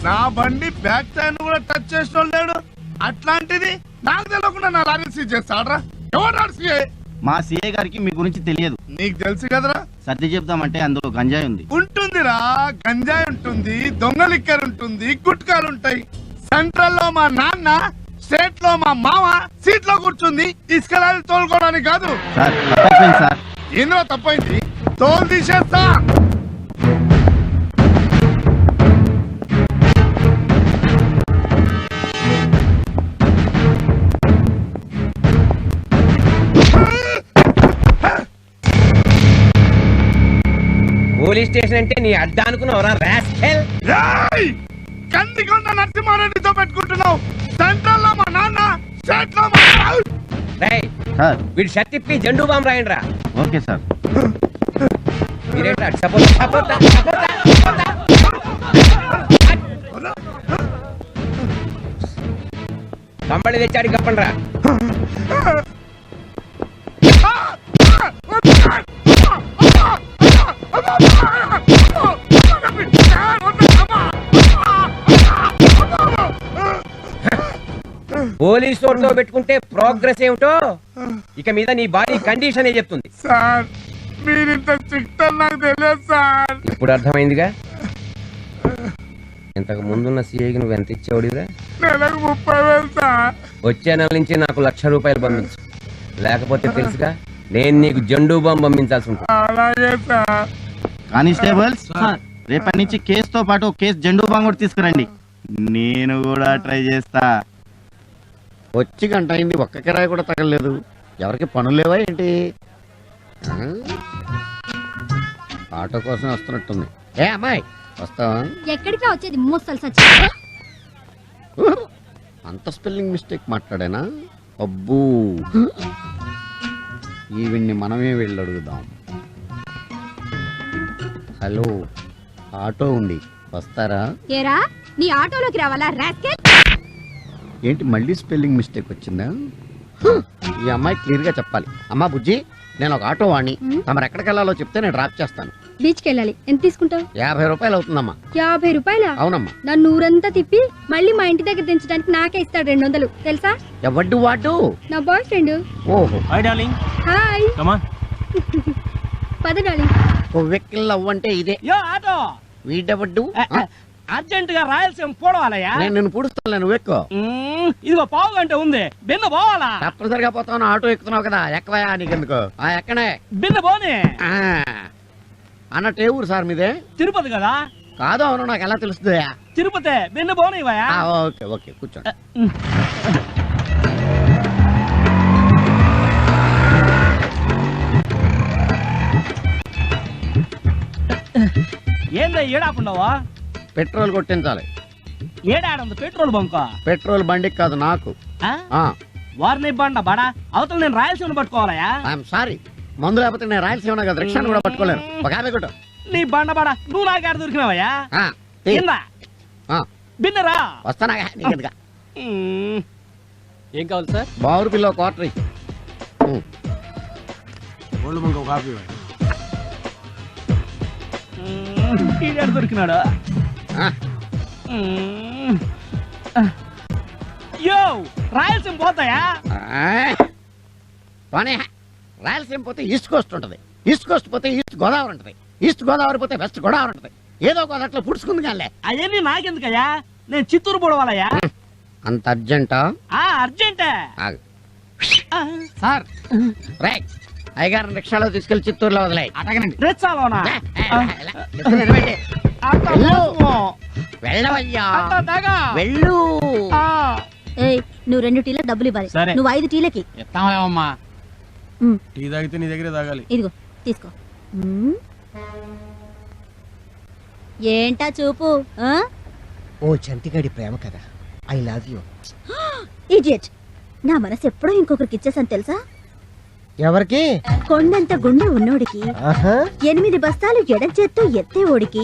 నా బండి back tyre కూడా టచ్ చేసిన లేడు. అట్లాంటిది నాకు తెలియకుండా నా లారీ సీజ్ చేస్తాడ్రా. ఎవరు సీఏ? మా సీఏ గారికి మీ గురించి తెలియదు. నీకు తెలుసు కదరా. సర్ది చెప్తామంటే అందులో గంజాయి ఉంది. ఉంటుందిరా, గంజాయి ఉంటుంది, దొంగ లిక్కర్ ఉంటుంది, గుట్కాలు ఉంటాయి. సెంట్రల్ లో మా నాన్న, స్టేట్ లో మా మామ సీట్ లో కూర్చుంది ఇసుక లారీ తోలుకోవడానికి కాదు. సార్ తప్పైపోయింది సార్. ఇందులో తప్పైంది, తోలు తీసేస్తా. పోలీస్ స్టేషన్ అంటే నీ అడ్డా అనుకున్నావురా రాస్కెల్. కందికొండ నరసింహారెడ్డితో పెట్టుకుంటున్నావు. సెంట్రల్ లో మా నాన్న, స్టేట్ లో మా రేయ్ సార్ వీడు షర్ట్ ఇప్పి జెండూ బాంబు రాయండి రా. Okay sir. మీరేంట్రా సపోర్ట్ కంబళి తెచ్చాడు కప్పండి రా. పోలీస్ రోడ్లో పెట్టుకుంటే ప్రోగ్రెస్ ఏమిటో ఇక మీద నీ బాడీ కండిషన్ ఏ చెప్తుంది. సార్ మీరింత స్ట్రిక్ట్ అని నాకు తెలియదు సార్. ఇప్పుడు అర్థమైందిగా. ఇంతకు ముందున్న సీఐకి నువ్వు ఎంత ఇచ్చేవాడిరా? నెలకు 30,000 సార్. వచ్చే నెల నుంచి నాకు ₹1,00,000 పంపించు, లేకపోతే తెలుసుగా నేను నీకు జెండూ బాంబు పంపించాల్సి ఉంటుంది. అలాగే సార్. కానిస్టేబుల్స్ రేపటి నుంచి కేసుతో పాటు కేసు జెండూ బాంబు కూడా తీసుకురండి. నేను కూడా ట్రై చేస్తా. వచ్చి గంట అయింది, ఒక్క కిరాయి కూడా తగలలేదు. ఎవరికి పనులు లేవా ఏంటి? ఆటో కోసం వస్తున్నట్టుంది. ఏ అమ్మాయి వస్తావా? ఎక్కడికి వచ్చేది మోస్తలు అంత స్పెల్లింగ్ మిస్టేక్ మాట్లాడానా? అబ్బూ, ఈవిడ్ని మనమే వెళ్ళి అడుగుదాం. హలో, ఆటో ఉంది, వస్తారా? ఏరా నీ ఆటోలోకి రావాలా రాస్కెల్? ఏంటి మళ్ళీ స్పెల్లింగ్ మిస్టేక్ వచ్చిందా? ఈ అమ్మాయి క్లియర్ గా చెప్పాలి. అమ్మా బుజ్జి, నేను ఒక ఆటో వాణ్ణి, తమరు ఎక్కడికి వెళ్ళాలో చెప్తే నేను డ్రాప్ చేస్తాను. బీచ్కి వెళ్ళాలి. ఎంత తీసుకుంటావు? 50 రూపాయలు అవుతుందమ్మా. 50 రూపాయల? అవునమ్మా. నన్ను ఊరంతా తిప్పి మళ్ళీ మా ఇంటి దగ్గర దించడానికి నాకే ఇస్తాడు 200 తెలుసా? ఎవడ్డు వాడు? నా బాయ్ ఫ్రెండ్. ఓహో, hi darling. Hi. Come on. పద డార్లింగ్. వెక్కిల్ అవ్వంటే ఇదే. యో ఆటో వీడెవడ్డు? అర్జెంట్ గా రాయలసీమ పోవాలయ్యా. నేను నిన్ను పూడుస్తాను, నువ్వు ఎక్కువ. ఇదిగో పావు గంట ఉంది, బిన్న పోవాలా? తప్పనిసరిగా పోతాను, ఆటో ఎక్కుతున్నావు కదా, ఎక్కవయా నీకెందుకు? ఎక్కనే బిన్న పోనీ. అన్నట్టు ఏ ఊరు సార్ మీదే? తిరుపతి కదా. కాదు, అవును, నాకు ఎలా తెలుస్తుంది? తిరుపతి, బిన్న పోనీవయ్యా. ఓకే ఓకే, కూర్చోండి. ఏందా ఏడాకుండావా? పెట్రోల్ కొట్టించాలి. ఏడాడుంది పెట్రోల్ బంక్? పెట్రోల్ బండికి కాదు, నాకు. వారిని బండ బడా అవతల నేను రాయలసీమ పట్టుకోవాలయా? ఐఎమ్ సారీ, మందు లేకపోతే నేను రాయలసీమ కదా, రిక్షాను కూడా పట్టుకోలేను. ఒక ఆమె కొట్టు. నీ బండ బడా నువ్వు నాకాడ దొరికినావయ్యా? బిన్నరా వస్తానా నీకెందుగా? ఏం కావాలి సార్? బావురు పిల్ల క్వార్టర్ దొరికినాడా? యో రాయలసీమ పోతాయా? రాయలసీమ పోతే ఈస్ట్ కోస్ట్ ఉంటది, ఈస్ట్ కోస్ట్ పోతే ఈస్ట్ గోదావరి ఉంటది, ఈస్ట్ గోదావరి పోతే వెస్ట్ గోదావరి ఉంటది. ఏదో గోదావరిలో పుడుచుకుంది కానీ అవన్నీ నాకెందుకయ్యా? నేను చిత్తూరు పోవాలయ్యా. అంత అర్జెంటా? అర్జెంటే సార్. రైట్, అయ్యగారిని రిక్షాలో తీసుకెళ్లి చిత్తూరులో వదిలే. రెచ్చాలోనా? వెళ్ళవయ్యా, వెళ్ళు. నువ్వు 2 టీలకు డబ్బులు ఇవ్వాలి. నువ్వు 5 టీలకి ఎత్తామా? టీ తాగితే నీ దగ్గరే తాగాలి. ఇదిగో తీసుకో. ఏంటా చూపు? ఓ చంటిగాడి ప్రేమ కదా, ఐ లవ్ యూ. ఇడియట్, నా మనసు ఎప్పుడో ఇంకొకరికి ఇచ్చేసాను తెలుసా? ఎవరికి? కొండంత గుండె ఉన్నోడికి, 8 బస్తాలు ఎడం చేత్తో ఎత్తే ఓడికి,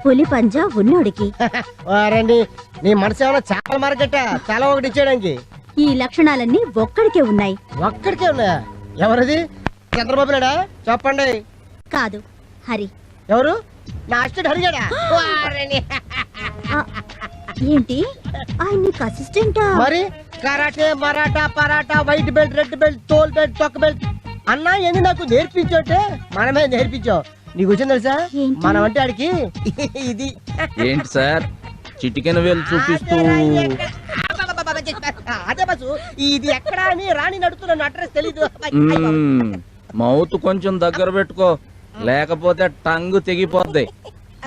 పులి పంజా ఉన్నోడికి. వారండి, నీ మనసు ఏమైనా చాలా మార్కెట్, చాలా ఒకటి ఇచ్చేయడానికి. ఈ లక్షణాలన్నీ ఒక్కడికే ఉన్నాయి. ఒక్కడికే ఉన్నాయా? ఎవరిది? చంద్రబాబు నాయుడా? చెప్పండి. కాదు, హరి. ఎవరు? నా అసిస్టెంట్ హరిగాడా? ఏంటి ఆయన నీకు అసిస్టెంటా? మరి karate Maratha paratha white belt red belt తోల్ బెల్ట్ తొక్క బెల్ట్ అన్నా ఏంది నాకు నేర్పించోటే మనమే నేర్పించావు. నీకు వచ్చింది తెలుసా ఏంటి? మనం అంటే ఆడికి ఇది ఏంటి సార్ చిటికెన వేలు చూపిస్తూ అదే బస్సు ఇది ఎక్కడ అని రాణి నడుతున్నాను అడ్రస్ తెలీదు. మౌత్ కొంచెం దగ్గర పెట్టుకో లేకపోతే టంగ్ తెగిపోద్ది.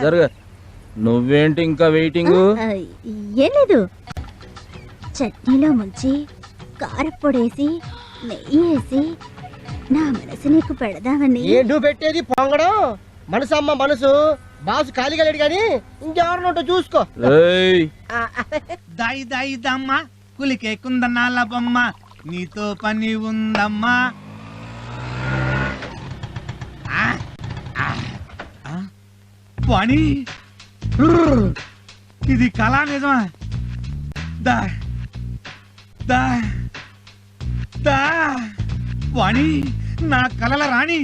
జరుగు. నువ్వేంటి ఇంకా వెయిటింగ్? ఆ, ఏం లేదు, చట్నీలో ముంచి కారపొడేసి నెయ్యి వేసి నా మనసు నీకు పెడదామని. ఏంటూ పెట్టేది పొంగడం మనసు అమ్మ మనసు బాసు ఖాళీగా లేడు కానీ ఇంకెవరినోటో చూసుకో. ఏయ్, దాయి దాయి దమ్మ కులికే కుందనాల బొమ్మ నీతో పని ఉందమ్మా. పని ఇది కళా నిజమా? దా దా దా వాణి నా కలల రాణి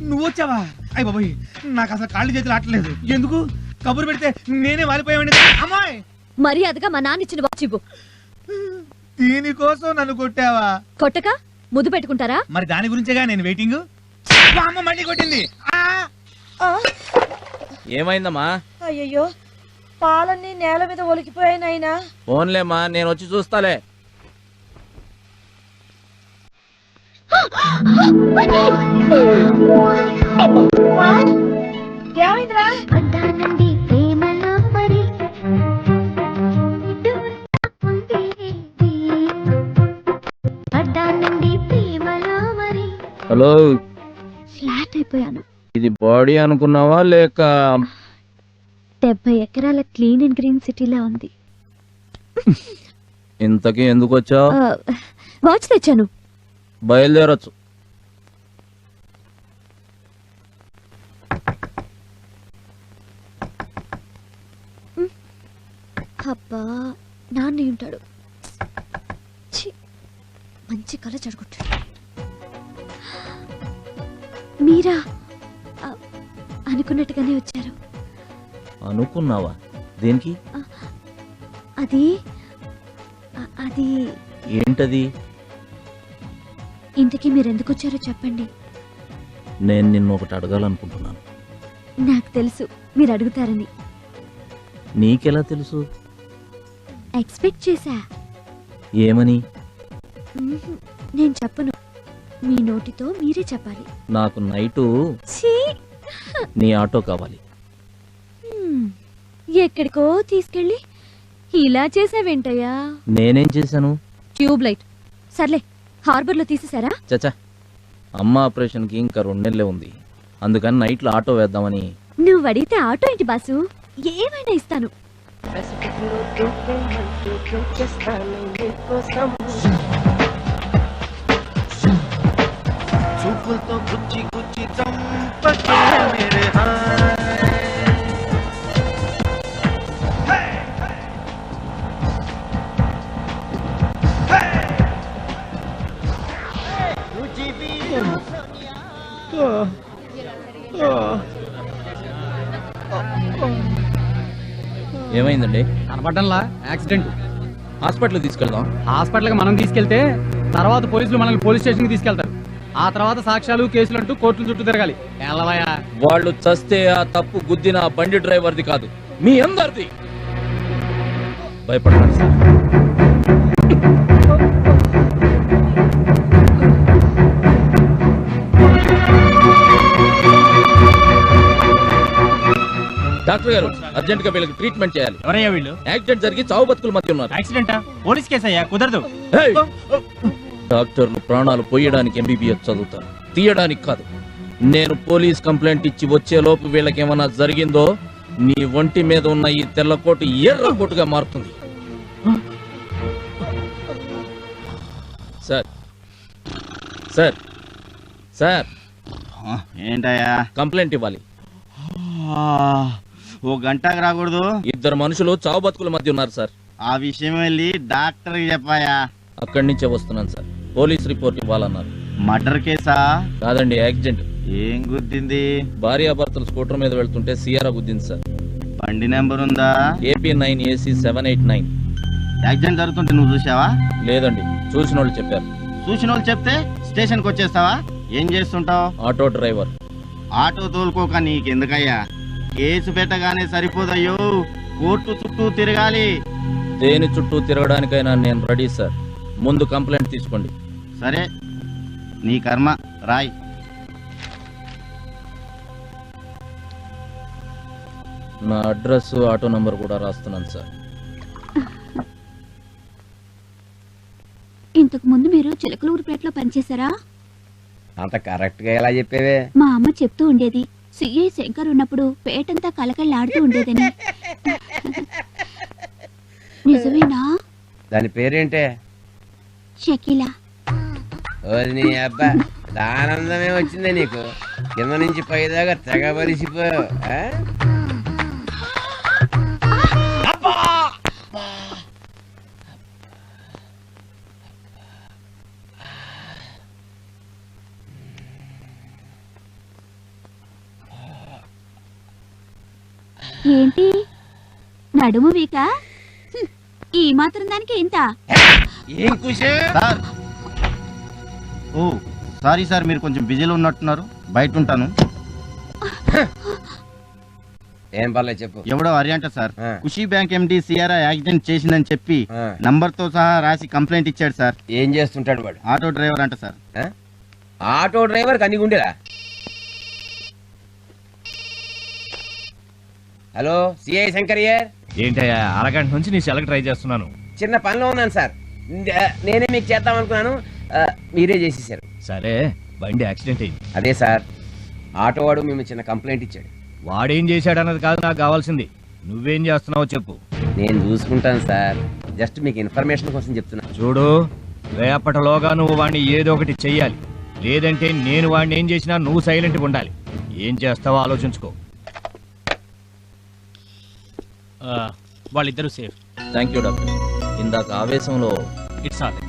నువ్వు వచ్చావా? అయ్య బాబోయ్ నాకు అసలు కాళ్ళు చేతులు ఆటలేదు. ఎందుకు కబురు పెడితే నేనే వాలిపోయావండి. అమ్మాయి మర్యాదగా మా నాన్న ఇచ్చిన వాచ్ ఇవ్వు. దీనికోసం నన్ను కొట్టావా? కొట్టక ముద్దు పెట్టుకుంటారా? మరి దాని గురించేగా నేను వెయిటింగ్. అమ్మ మళ్ళీ కొట్టింది. ఏమైందమ్మా? అయ్యో పాలన్నీ నేల మీద ఒలికిపోయాయినా. ఫోన్లేమ్మా, నేను వచ్చి చూస్తాలే. హలో, ఫ్లాట్ అయిపోయాను. ఇది బాడీ అనుకున్నావా లేక 70 ఎకరాల క్లీన్ అండ్ గ్రీన్ సిటీలా ఉంది. ఇంతకీ ఎందుకు వచ్చావు? వాచ్ తెచ్చాను. బయలుదేరొచ్చు. అబ్బా నాన్న ఉంటాడు. ఛీ, మంచి కళ చెడగొట్టాడు. మీరా అనుకున్నట్టుగానే వచ్చారు. అనుకున్నావా? దేనికి? అది అది ఏంటది? ఇంతకీ మీరెందుకు వచ్చారో చెప్పండి. నేను నిన్ను ఒకటి అడగాలనుకుంటున్నాను. నాకు తెలుసు మీరు అడుగుతారని. నీకెలా తెలుసు? ఎక్స్పెక్ట్ చేశా. ఏమని? నేను చెప్పను, మీ నోటితో మీరే చెప్పాలి. నాకు నైటు ఛీ! నీ ఆటో కావాలి. ఎక్కడికో తీసుకెళ్ళి ఇలా చేసావేంటయ్యా? నేనేం చేశాను? Tube light. సర్లే, హార్బర్ లో తీసేసారా? చచ్చా, అమ్మ ఆపరేషన్కి ఇంకా 2 నెలలే ఉంది. అందుకని నైట్లో ఆటో వేద్దామని. నువ్వు అడిగితే ఆటో ఏంటి బాసు, ఏమైనా ఇస్తాను. చూపులతో గుచ్చి గుచ్చి చంపకే మేరే హాయ్. ఏమైందండి? కనపడ్డంలా యాక్సిడెంట్. హాస్పిటల్ తీసుకెళ్దాం. హాస్పిటల్ కి మనం తీసుకెళ్తే తర్వాత పోలీసులు మనల్ని పోలీస్ స్టేషన్ కి తీసుకెళ్తారు. ఆ తర్వాత సాక్ష్యాలు కేసులు అంటూ కోర్టుల చుట్టూ తిరగాలి. ఎల్లవయ్యా, వాళ్ళు చస్తే ఆ తప్పు గుద్దిన ఆ బండి డ్రైవర్ది కాదు, మీ అందరిది. భయపడకండి సార్. డాక్టర్ గారు, అర్జెంట్ గా వీళ్ళకి ట్రీట్మెంట్ చేయాలి. ఎవరయ్యా వీళ్ళు? యాక్సిడెంట్ జరిగి చావు బతుకుల మధ్య ఉన్నారు. యాక్సిడెంటా? పోలీస్ కేసు అయ్యా, కుదరదు. హేయ్! డాక్టర్లు ప్రాణాలు పోయడానికి ఎంబీబీఎస్ చదువుతారు, తీయడానికి కాదు. నేను పోలీస్ కంప్లైంట్ ఇచ్చి వచ్చే లోపు వీళ్ళకి ఏమన్నా జరిగిందో నీ ఒంటి మీద ఉన్న ఈ తెల్లకోటు ఎర్ర కోటుగా మారుతుంది. సార్ సార్ సార్ ఏంటయ్యా? కంప్లైంట్ ఇవ్వాలి. ఓ గంటకు రాకూడదు? 2 మనుషులు చావు బతుకుల మధ్య ఉన్నారు సార్. ఆ విషయం వెళ్ళి డాక్టర్కి చెప్పాయా? అక్కడి నుంచే వస్తున్నాను సార్. పోలీస్ రిపోర్ట్ ఇవ్వాలన్నారు. మర్డర్ కేసా? కాదండి, యాక్సిడెంట్. ఏం గుద్దింది? భార్యాభర్తలు స్కూటర్ మీద వెళ్తుంటే సియారా గుద్దింది సార్. బండి నెంబర్ ఉందా? AP9 AC 789. యాక్సిడెంట్ జరుగుతుంటే నువ్వు చూసావా? లేదండి, చూసిన వాళ్ళు చెప్పారు. చూసిన వాళ్ళు చెప్తే స్టేషన్కి వచ్చేస్తావా? ఏం చేస్తుంటావు? Auto driver. ఆటో తోలుకోక నీకెందుకయ్యా? కేసు పెట్టగానే సరిపోదయ్యో, కోర్టు చుట్టూ తిరగాలి. దేని చుట్టూ తిరగడానికైనా నేను రెడీ సార్. ముందు కంప్లైంట్ తీసుకోండి. సరే, నీ కర్మ, రాయ్. నా అడ్రస్, ఆటో నంబర్ కూడా రాస్తున్నాను సార్. ఇంతకు ముందు మీరు చిలకలూరుపేటలో పనిచేశారా? అంత కరెక్ట్ గా ఎలా చెప్పేవే? మా అమ్మ చెప్తూ ఉండేది, సిఐ శంకర్ ఉన్నప్పుడు పేటంతా కలకళ్ళాడుతూ ఉండేదని. నిజమేనా? దాని పేరేంటే? షకీలా. ఓరి నీ అబ్బా, ఆనందమే వచ్చిందే నీకు. కింద నుంచి పైదాకా తెగబలిసిపోయావు. ఏంటి నడుము వీక? ఈ మాత్రం దానికి ఇంత? ఏం కుషే? సార్, ఓ సారీ సార్, మీరు కొంచెం బిజీలో ఉన్నట్టున్నారు, బయట ఉంటాను. ఏం పర్లేదు చెప్పు. ఎవడో అరియంట సార్, ఆ. ఖుషీ బ్యాంక్ ఎండి సిఆర్ఐ యాక్సిడెంట్ చేసిందని చెప్పి ఆ. నంబర్ తో సహా రాసి కంప్లైంట్ ఇచ్చాడు సార్. ఏం చేస్తుంటాడు వాడు? ఆటో డ్రైవర్ అంట సార్. ఆటో డ్రైవర్ కన్నీ గుండెలా? Hello, CI శంకరియర్. ఏంటయ్యా, అరగంట నుంచి నీ సెలెక్ట్ ట్రై చేస్తున్నాను. చిన్న పనిలో ఉన్నాను సార్. నేనే మీకు చేద్దాం అనుకున్నాను, మీరే చేసేసారు. సరే, బండి యాక్సిడెంట్ అయింది. అదే సార్, ఆటో వాడు మేము చిన్న కంప్లైంట్ ఇచ్చాడు. వాడేం చేశాడన్నది కాదు నాకు కావాల్సింది, నువ్వేం చేస్తున్నావో చెప్పు. నేను చూసుకుంటాను సార్, జస్ట్ మీకు ఇన్ఫర్మేషన్ కోసం చెప్తున్నా. చూడు, రేపటిలోగా నువ్వు వాడిని ఏదో ఒకటి చెయ్యాలి, లేదంటే నేను వాడిని ఏం చేసినా నువ్వు సైలెంట్గా ఉండాలి. ఏం చేస్తావో ఆలోచించుకో. వాళ్ళిద్దరూ సేఫ్. Thank you doctor. ఇందాక ఆవేశంలో ఇట్స్ ఆల్